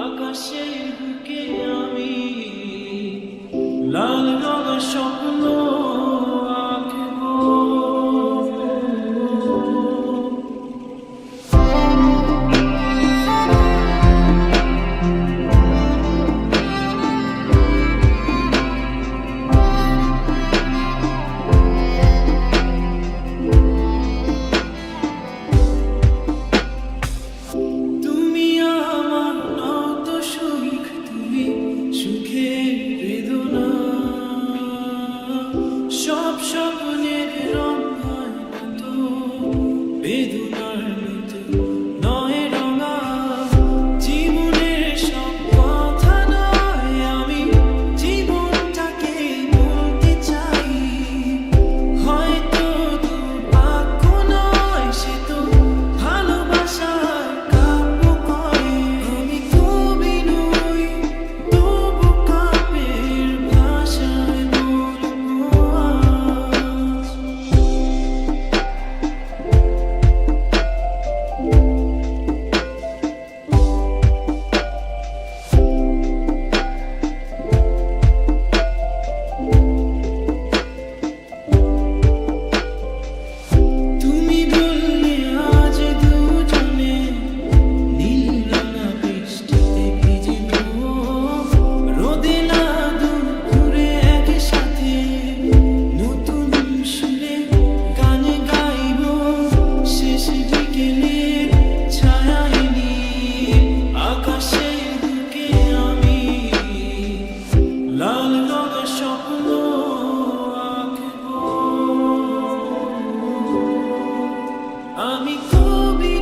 আকাশের বুকে আমি লাল রঙের স্বপ্ন আঁকবো। তুমি আমার নত সুখ, তুমি সুখের বেদনা, সব স্বপ্নের রঙায় মতো বেদনার মতো নয় রঙা। জীবনের সব কথা নয়, আমি জীবনটাকে বলতে চাই। হয়তো দুর্ভাগ্য নয়, সে তো ভালোবাসার কাব্য কয়। আমি কবি নই, তবু কাব্যের ভাষায় বলবো আজ। তুমি বললে আজ দুজনে নীল রাঙা বৃষ্টিতে ভিজবো, রোদে না দুপুরে একসাথে নতুন সুরে গান গাইবো। শেষ বিকেলের ছায়ায় নীল আকাশের বুকে আমি লাল রঙের স্বপ্ন আঁকবো। আমি কবি